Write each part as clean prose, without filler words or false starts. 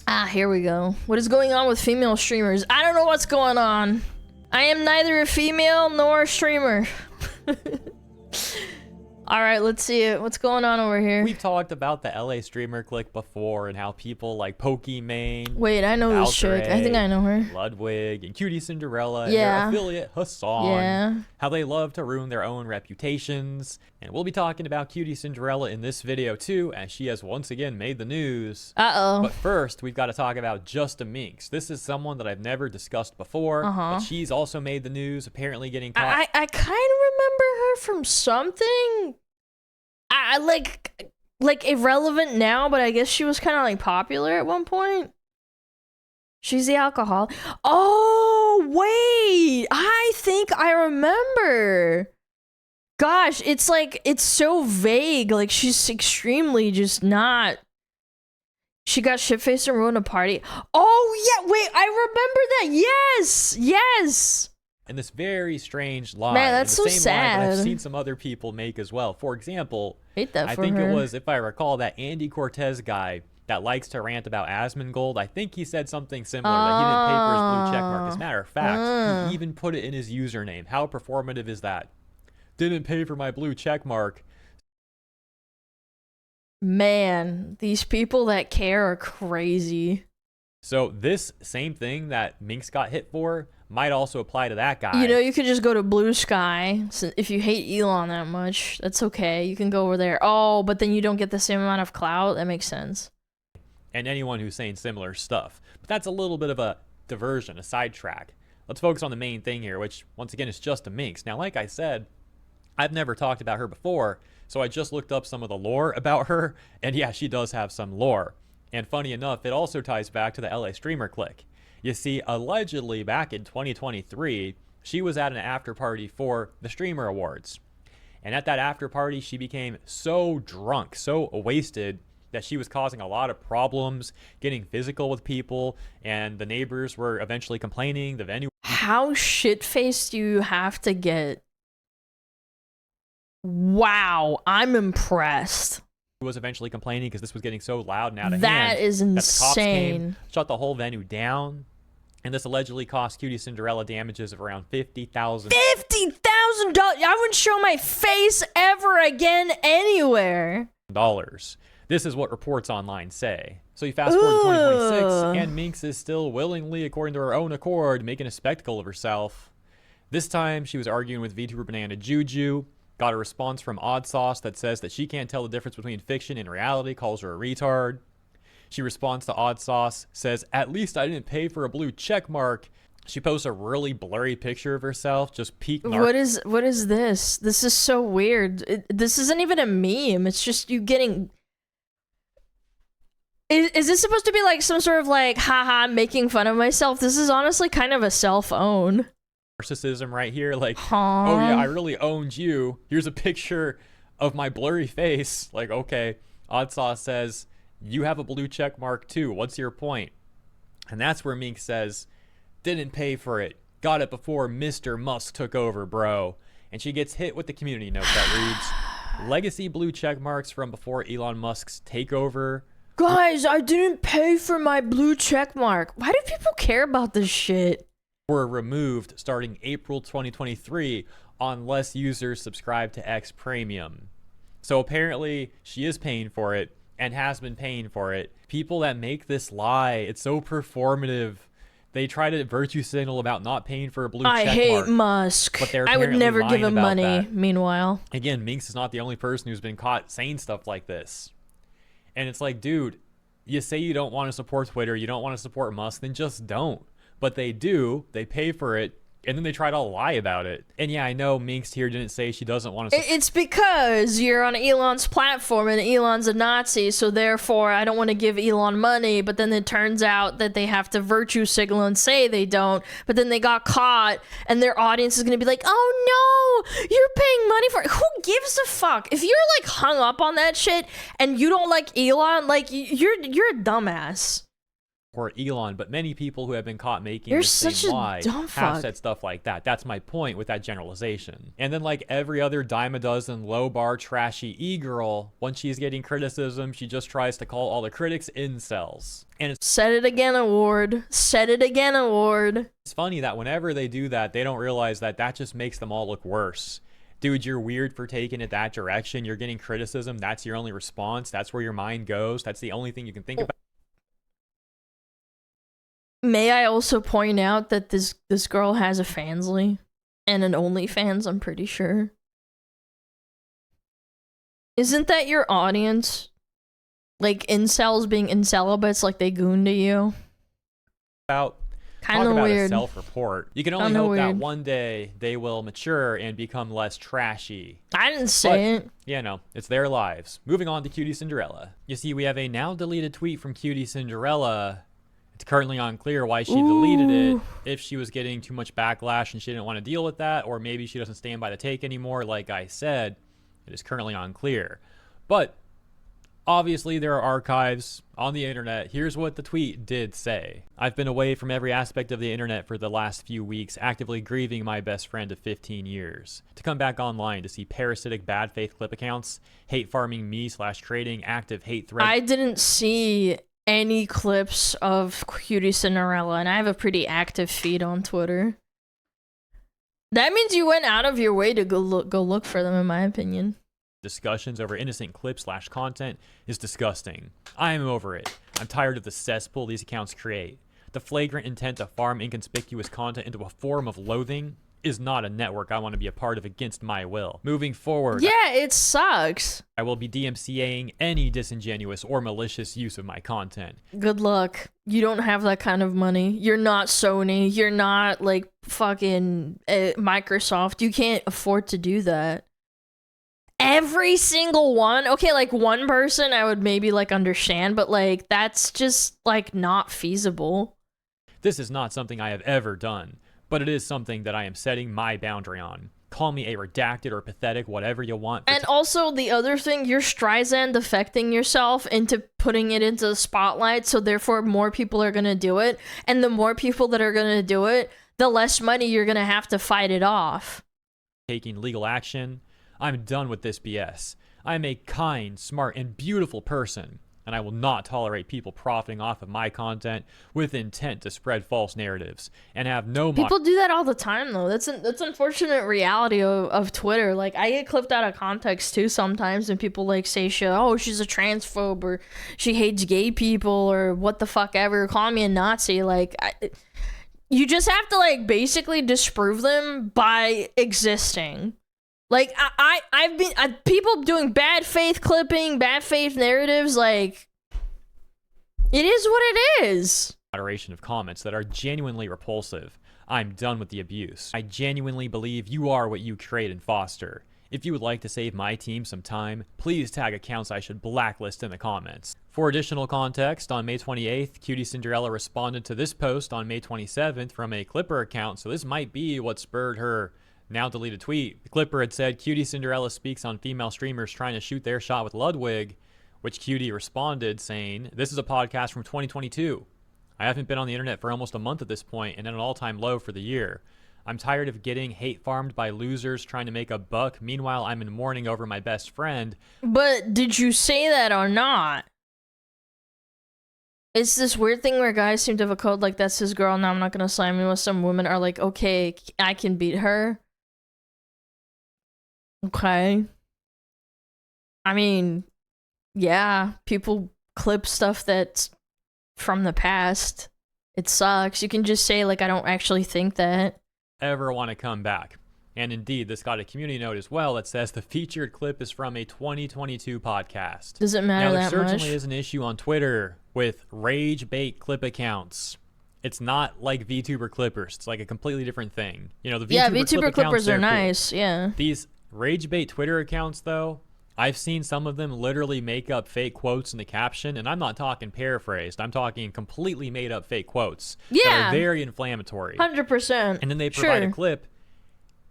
Ah, here we go. What is going on with female streamers? I don't know what's going on. I am neither a female nor a streamer. Alright, let's see it. What's going on over here? We've talked about the LA streamer clique before and how people like Pokimane. Wait, I know this chick. I think I know her. Ludwig and Cutie Cinderella and Yeah. their affiliate Hassan. Yeah. How they love to ruin their own reputations. And we'll be talking about Cutie Cinderella in this video too, as she has once again made the news. Uh-oh. But first, we've got to talk about JustaMinx. This is someone that I've never discussed before, but she's also made the news, apparently getting caught. I kind of remember her from something. I like irrelevant now, but I guess she was kind of like popular at one point. She's the alcohol. Oh, wait. I think I remember. Gosh, it's like, it's so vague. Like, she's extremely just not. She got shit-faced and ruined a party. Oh, yeah, wait, I remember that. Yes, yes. And this very strange lie. Man, that's and the so same lie that sad. I've seen some other people make as well. For example, Hate that I for think her. it was, if I recall, that Andy Cortez guy that likes to rant about Asmongold. I think he said something similar, that he didn't pay for his blue check mark. As a matter of fact, he even put it in his username. How performative is that? Didn't pay for my blue check mark. Man, these people that care are crazy. So this same thing that Minx got hit for might also apply to that guy. You know, you could just go to Blue Sky. So if you hate Elon that much, that's okay. You can go over there. Oh, but then you don't get the same amount of clout? That makes sense. And anyone who's saying similar stuff. But that's a little bit of a diversion, a sidetrack. Let's focus on the main thing here, which once again is JustaMinx. Now, like I said, I've never talked about her before, so I just looked up some of the lore about her, and yeah, she does have some lore. And funny enough, it also ties back to the LA streamer clique. You see, allegedly back in 2023, she was at an after party for the Streamer Awards. And at that after party, she became so drunk, so wasted, that she was causing a lot of problems, getting physical with people, and the neighbors were eventually complaining. The venue... How shit-faced do you have to get? Wow, I'm impressed. was eventually complaining because this was getting so loud and out of hand. That is that the cops came, insane. shut the whole venue down, and this allegedly cost Cutie Cinderella damages of around $50,000. $50,000! I wouldn't show my face ever again anywhere. This is what reports online say. So you fast forward to 2026, and Minx is still willingly, according to her own accord, making a spectacle of herself. This time, she was arguing with VTuber Banana Juju, got a response from Odd Sauce that says that she can't tell the difference between fiction and reality, calls her a retard. She responds to Odd Sauce, says, "At least I didn't pay for a blue check mark." She posts a really blurry picture of herself, just peak What is this? This is so weird. This isn't even a meme. It's just you getting... Is this supposed to be like some sort of like, haha, I'm making fun of myself? This is honestly kind of a self-own. Narcissism right here, like, oh yeah, I really owned you. Here's a picture of my blurry face. Like, okay, Odd Sauce says, you have a blue check mark too. What's your point? And that's where Minx says, didn't pay for it. Got it before Mr. Musk took over, bro. And she gets hit with the community note that reads, legacy blue check marks from before Elon Musk's takeover. Guys, I didn't pay for my blue check mark. Why do people care about this shit? Were removed starting April 2023 unless users subscribe to X Premium. So apparently she is paying for it and has been paying for it. People that make this lie, it's so performative. They try to virtue signal about not paying for a blue check mark. I hate Musk. But they're I would never apparently give him lying about money, that. meanwhile. Again, Minx is not the only person who's been caught saying stuff like this. And it's like, dude, you say you don't want to support Twitter, you don't want to support Musk, then just don't. But they do, they pay for it, and then they try to lie about it. And yeah, I know Minx here didn't say she doesn't want to... It's because you're on Elon's platform and Elon's a Nazi, so therefore I don't want to give Elon money, but then it turns out that they have to virtue signal and say they don't, but then they got caught, and their audience is going to be like, oh no, you're paying money for it. Who gives a fuck? If you're like hung up on that shit and you don't like Elon, like you're a dumbass. or Elon, but many people who have been caught making You're the same such a lie dumb have fuck. said stuff like that. That's my point with that generalization. And then like every other dime a dozen low bar trashy e-girl, when she's getting criticism, she just tries to call all the critics incels. And it's Said it again, award. Said it again, award. funny that whenever they do that, they don't realize that that just makes them all look worse. Dude, you're weird for taking it that direction. You're getting criticism. That's your only response. That's where your mind goes. That's the only thing you can think about. May I also point out that this girl has a Fansly and an OnlyFans, I'm pretty sure. Isn't that your audience? Like incels being incelibates, like they goon to you? Talk Kind of about weird. a self-report. You can only Kinda hope that weird. one day they will mature and become less trashy. I didn't say it. Yeah, no, it's their lives. Moving on to Cutie Cinderella. You see, we have a now deleted tweet from Cutie Cinderella. It's currently unclear why she deleted it, Ooh. if she was getting too much backlash and she didn't want to deal with that, or maybe she doesn't stand by the take anymore. Like I said, it is currently unclear. But obviously there are archives on the internet. Here's what the tweet did say. I've been away from every aspect of the internet for the last few weeks, actively grieving my best friend of 15 years. To come back online to see parasitic bad faith clip accounts, hate farming me/trading active hate threads. I didn't see any clips of Cutie Cinderella, and I have a pretty active feed on Twitter. That means you went out of your way to go look for them, in my opinion. Discussions over innocent clips/content is disgusting. I am over it. I'm tired of the cesspool these accounts create. The flagrant intent to farm inconspicuous content into a form of loathing is not a network I want to be a part of against my will. Moving forward, Yeah, it sucks. I will be DMCAing any disingenuous or malicious use of my content. Good luck. You don't have that kind of money. You're not Sony. You're not like fucking Microsoft. You can't afford to do that. Every single one. Okay, like one person I would maybe like understand, but like that's just like not feasible. This is not something I have ever done, but it is something that I am setting my boundary on. Call me a redacted or pathetic, whatever you want. And also the other thing, you're Streisand affecting yourself into putting it into the spotlight, so therefore more people are gonna do it, and the more people that are gonna do it, the less money you're gonna have to fight it off. Taking legal action. I'm done with this BS. I am a kind, smart, and beautiful person, and I will not tolerate people profiting off of my content with intent to spread false narratives and have no People do that all the time, though. That's unfortunate reality of Twitter. Like, I get clipped out of context, too, sometimes, and people, like, say shit, oh, she's a transphobe, or she hates gay people, or what the fuck ever, call me a Nazi. Like, you just have to, like, basically disprove them by existing. Like, I've been people doing bad faith clipping, bad faith narratives. Like, it is what it is. moderation of comments that are genuinely repulsive. I'm done with the abuse. I genuinely believe you are what you create and foster. If you would like to save my team some time, please tag accounts I should blacklist in the comments. For additional context, on May 28th, Cutie Cinderella responded to this post on May 27th from a Clipper account, so this might be what spurred her now deleted tweet. The Clipper had said, Cutie Cinderella speaks on female streamers trying to shoot their shot with Ludwig, which Cutie responded saying, this is a podcast from 2022. I haven't been on the internet for almost a month at this point and at an all-time low for the year. I'm tired of getting hate farmed by losers trying to make a buck. Meanwhile, I'm in mourning over my best friend. But did you say that or not? It's this weird thing where guys seem to have a code like, that's his girl, now I'm not gonna sign me with. Some women are like, okay, I can beat her. Okay. I mean, yeah, people clip stuff that's from the past. It sucks. You can just say, like, I don't actually think that. Ever want to come back. And indeed, this got a community note as well that says the featured clip is from a 2022 podcast. Does it matter now, there that much? certainly is an issue on Twitter with rage bait clip accounts. It's not like VTuber clippers. It's like a completely different thing. You know, the VTuber clippers clippers are cool. nice, yeah. These rage bait Twitter accounts, though, I've seen some of them literally make up fake quotes in the caption, and I'm not talking paraphrased. I'm talking completely made up fake quotes that are very inflammatory. 100%. And then they provide a clip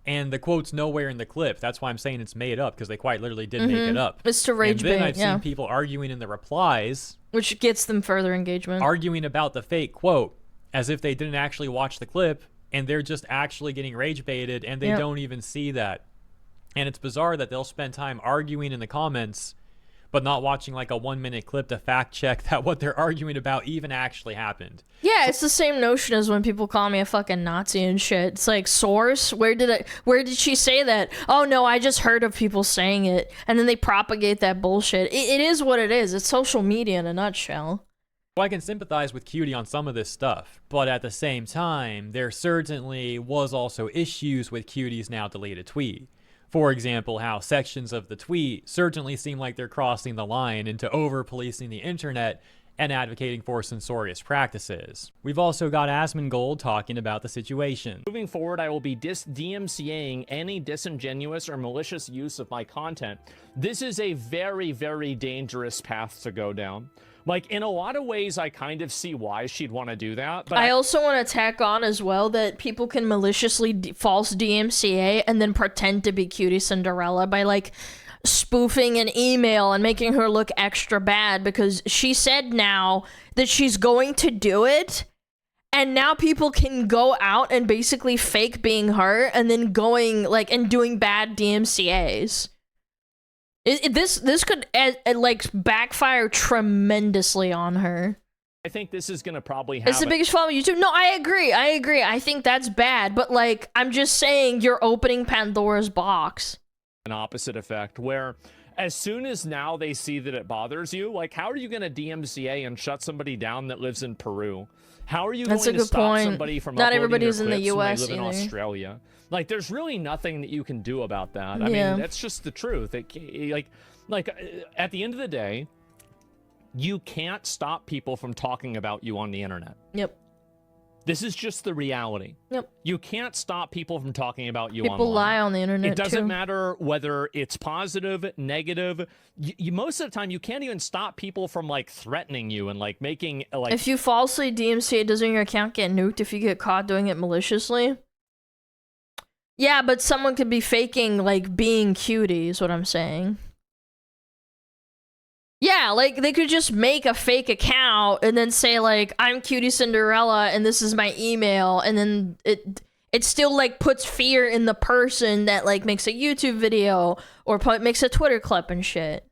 And the quote's nowhere in the clip. That's why I'm saying it's made up, because they quite literally did make it up. It's to rage and then bait, I've seen people arguing in the replies, which gets them further engagement. Arguing about the fake quote as if they didn't actually watch the clip, and they're just actually getting rage baited, and they don't even see that. And it's bizarre that they'll spend time arguing in the comments but not watching like a 1-minute clip to fact check that what they're arguing about even actually happened. Yeah, it's the same notion as when people call me a fucking Nazi and shit. It's like, source? Where did she say that? Oh no, I just heard of people saying it, and then they propagate that bullshit. It is what it is. It's social media in a nutshell. Well, I can sympathize with Cutie on some of this stuff, but at the same time, there certainly was also issues with Cutie's now deleted tweet. For example, how sections of the tweet certainly seem like they're crossing the line into over-policing the internet and advocating for censorious practices. We've also got Asmongold talking about the situation. Moving forward, I will be DMCAing any disingenuous or malicious use of my content. This is a very, very dangerous path to go down. Like, in a lot of ways, I kind of see why she'd want to do that. But I also want to tack on as well that people can maliciously false DMCA and then pretend to be Cutie Cinderella by, like, spoofing an email and making her look extra bad because she said now that she's going to do it. And now people can go out and basically fake being her and then going, like, and doing bad DMCAs. This could like backfire tremendously on her. I think this is gonna probably have. It's the biggest problem with YouTube. No, I agree. I think that's bad, but like I'm just saying, you're opening Pandora's box. An opposite effect where, as soon as now they see that it bothers you, like how are you gonna DMCA and shut somebody down that lives in Peru? How are you going to stop somebody from Not uploading everybody's your in the clips when US they live in either. Australia? Like, there's really nothing that you can do about that. I mean, that's just the truth. At the end of the day, you can't stop people from talking about you on the internet. Yep. This is just the reality. Yep. You can't stop people from talking about you online. People lie on the internet, It doesn't too. matter whether it's positive, negative. Most of the time, you can't even stop people from, like, threatening you and, like, making, like... If you falsely DMCA, doesn't your account get nuked if you get caught doing it maliciously? Yeah, but someone could be faking, like, being Cutie, is what I'm saying. Yeah, like, they could just make a fake account and then say, like, I'm Cutie Cinderella and this is my email, and then it still, like, puts fear in the person that, like, makes a YouTube video or makes a Twitter clip and shit.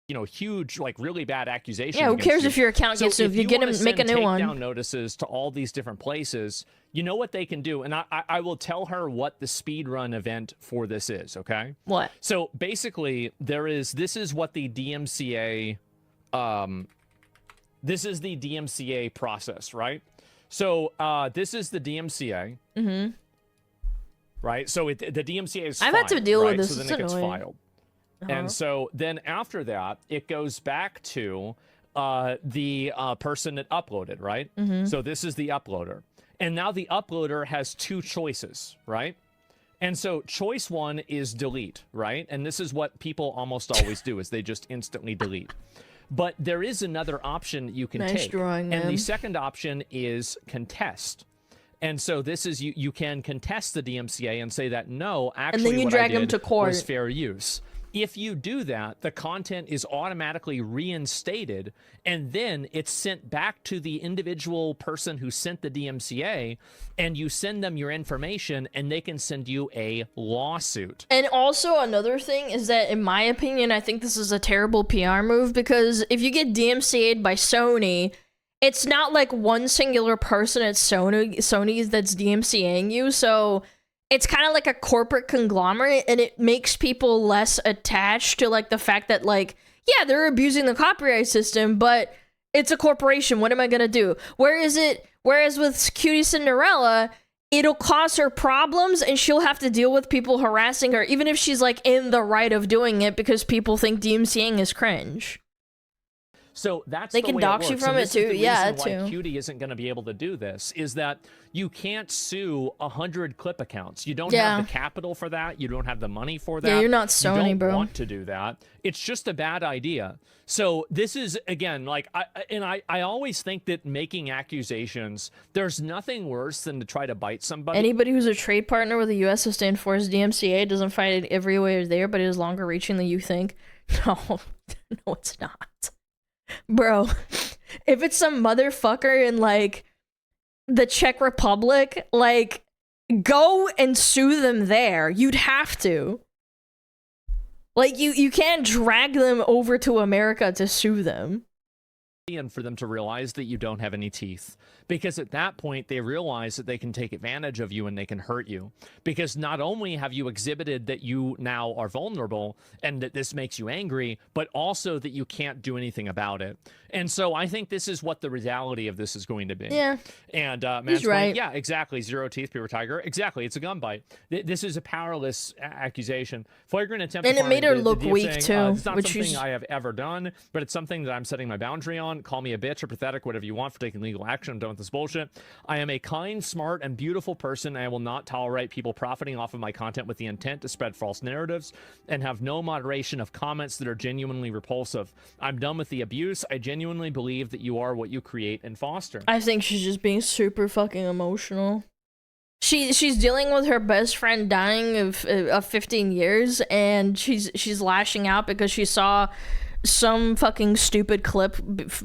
You know, huge, like, really bad accusations. Yeah, who cares if your account gets so if you get them, make a new one. Takedown notices to all these different places. You know what they can do, and I will tell her what the speedrun event for this is. Okay. What? So basically, this is what the DMCA, this is the DMCA process, right? So this is the DMCA. Mm-hmm. Right. So the DMCA is. I've had to deal with this. So then it gets filed. And so then after that, it goes back to the person that uploaded, right? So this is the uploader. And now the uploader has two choices, right? And so choice one is delete, right? And this is what people almost always do, is they just instantly delete. But there is another option you can take. Drawing, and the second option is contest. And so this is, you can contest the DMCA and say that, no, actually and then you what drag I did them to court. Was fair use. If you do that, the content is automatically reinstated, and then it's sent back to the individual person who sent the DMCA, and you send them your information, and they can send you a lawsuit. And also another thing is that, in my opinion, I think this is a terrible PR move, because if you get DMCA'd by Sony, it's not like one singular person at Sony that's DMCAing you, so it's kind of like a corporate conglomerate, and it makes people less attached to, like, the fact that, like, yeah, they're abusing the copyright system, but it's a corporation. What am I gonna do? Whereas with Cutie Cinderella, it'll cause her problems, and she'll have to deal with people harassing her, even if she's, like, in the right of doing it, because people think DMCAing is cringe. So that's They the can way dox it you works. from And it this is too. the Yeah, reason why too. Cutie isn't going to be able to do this, is that you can't sue 100 clip accounts. You don't Yeah. have the capital for that. You don't have the money for that. Yeah, you're not You Sony, don't bro. want to do that. It's just a bad idea. So this is, again, like, I always think that making accusations, there's nothing worse than to try to bite somebody. Anybody who's a trade partner with the U.S. Sustained Force DMCA doesn't fight it every way there, but it is longer reaching than you think. No, no, it's not. Bro, if it's some motherfucker in, like, the Czech Republic, like, go and sue them there. You'd have to. Like, you can't drag them over to America to sue them. And for them to realize that you don't have any teeth, because at that point they realize that they can take advantage of you and they can hurt you, because not only have you exhibited that you now are vulnerable and that this makes you angry, but also that you can't do anything about it. And so I think this is what the reality of this is going to be. Yeah. And He's right. yeah, exactly. 0 teeth, paper tiger. Exactly. It's a gun bite. This is a powerless accusation. Flagrant attempt. And to it made harm her the look DMCA, weak, too, it's not which something is- I have ever done, but it's something that I'm setting my boundary on. Call me a bitch or pathetic, whatever you want, for taking legal action. I'm done with this bullshit. I am a kind, smart, and beautiful person, and I will not tolerate people profiting off of my content with the intent to spread false narratives, and have no moderation of comments that are genuinely repulsive. I'm done with the abuse. I genuinely believe that you are what you create and foster. I think she's just being super fucking emotional. She's dealing with her best friend dying of 15 years, and she's lashing out because she saw some fucking stupid clip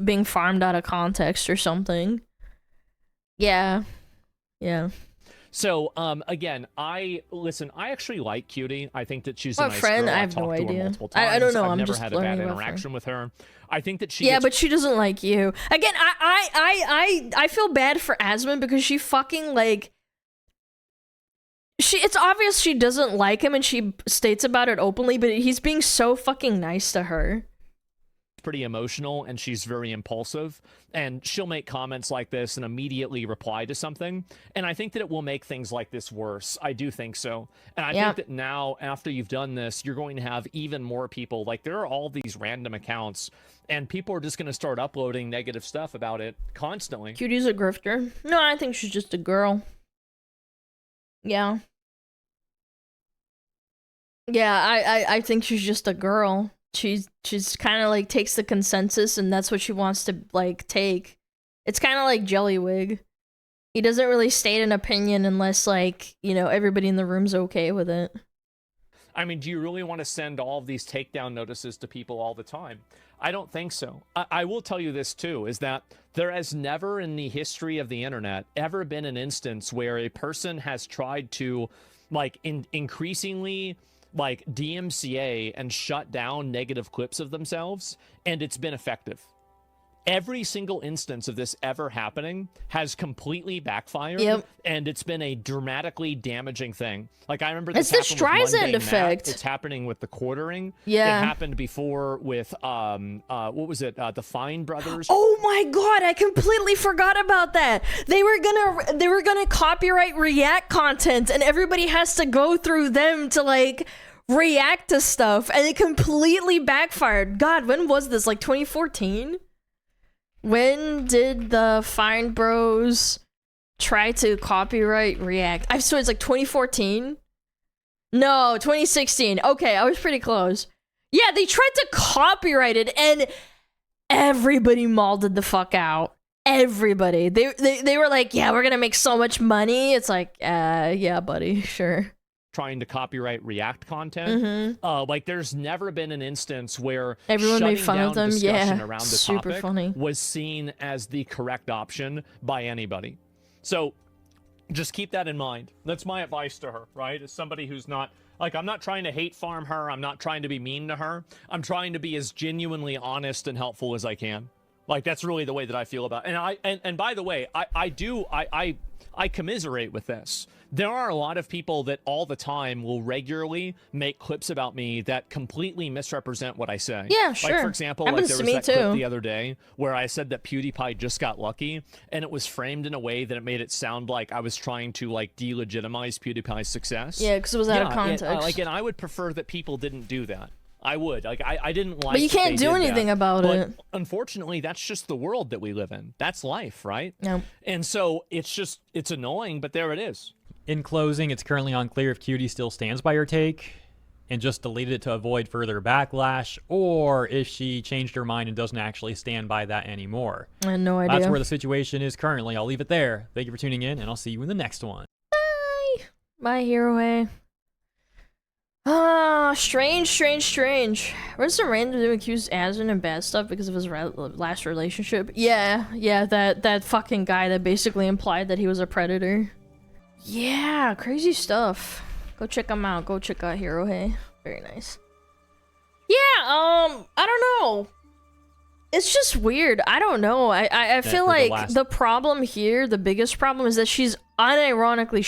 being farmed out of context or something. Yeah. So, again, I actually like Cutie. I think that she's a What nice friend? girl. I I've have no talked to her idea. multiple I don't times. know. I've I'm never just had a bad learning about her. interaction with her. I think that she Yeah, gets but she doesn't like you. Again, I feel bad for Asmund because she fucking, like, it's obvious she doesn't like him and she states about it openly, but he's being so fucking nice to her. pretty emotional and she's very impulsive, and she'll make comments like this and immediately reply to something, and I think that it will make things like this worse. I do think so. And I think that now, after you've done this, you're going to have even more people. Like, there are all these random accounts and people are just going to start uploading negative stuff about it constantly. Cutie's a grifter. No, I think she's just a girl. Yeah, I think she's just a girl. She's kind of like takes the consensus and that's what she wants to like take. It's kind of like Jellywig. He doesn't really state an opinion unless, like, you know, everybody in the room's okay with it. I mean, do you really want to send all of these takedown notices to people all the time? I don't think so. I will tell you this too, is that there has never in the history of the internet ever been an instance where a person has tried to, like, increasingly, like, DMCA and shut down negative clips of themselves, and it's been effective. Every single instance of this ever happening has completely backfired, and it's been a dramatically damaging thing. Like, I remember this it's the happened with Streisand Mundane effect. Matt. It's happening with the quartering. Yeah. It happened before with, what was it? The Fine Brothers. Oh my god, I completely forgot about that. They were gonna copyright React content and everybody has to go through them to, like, react to stuff, and it completely backfired. God, when was this? Like 2014? When did the Fine Bros try to copyright React? I swear it's like 2014. No, 2016. Okay, I was pretty close. Yeah, they tried to copyright it, and everybody mauled the fuck out. Everybody. They were like, yeah, we're gonna make so much money. It's like, yeah, buddy, sure. Trying to copyright React content. Like, there's never been an instance where everyone made fun of them. discussion Yeah, around the super topic funny. was seen as the correct option by anybody. So just keep that in mind. That's my advice to her, right? As somebody who's not, like, I'm not trying to hate farm her. I'm not trying to be mean to her. I'm trying to be as genuinely honest and helpful as I can. Like, that's really the way that I feel about it. And by the way, I commiserate with this. There are a lot of people that all the time will regularly make clips about me that completely misrepresent what I say. Yeah, sure. Like, for example, like, Happens there to was me that clip too. the other day where I said that PewDiePie just got lucky, and it was framed in a way that it made it sound like I was trying to, like, delegitimize PewDiePie's success. Yeah, because it was out of context. And I would prefer that people didn't do that. I would. Like, I didn't like. But you that can't they do did anything that. about But it. unfortunately, that's just the world that we live in. That's life, right? No. And so it's annoying, but there it is. In closing, it's currently unclear if Cutie still stands by her take and just deleted it to avoid further backlash, or if she changed her mind and doesn't actually stand by that anymore. I had no idea. That's where the situation is currently. I'll leave it there. Thank you for tuning in, and I'll see you in the next one. Bye. Bye, Hero. Ah, strange. Was some random dude accused Aslan of bad stuff because of his last relationship? Yeah, that fucking guy that basically implied that he was a predator. Yeah, crazy stuff. Go check him out. Go check out Hero. Very nice. Yeah, I don't know. It's just weird. I don't know. I feel like the problem here, the biggest problem, is that she's unironically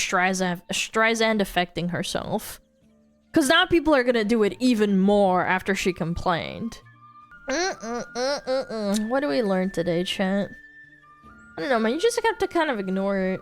Streisand affecting herself. Because now people are gonna do it even more after she complained. What do we learn today, chat? I don't know, man. You just have to kind of ignore it.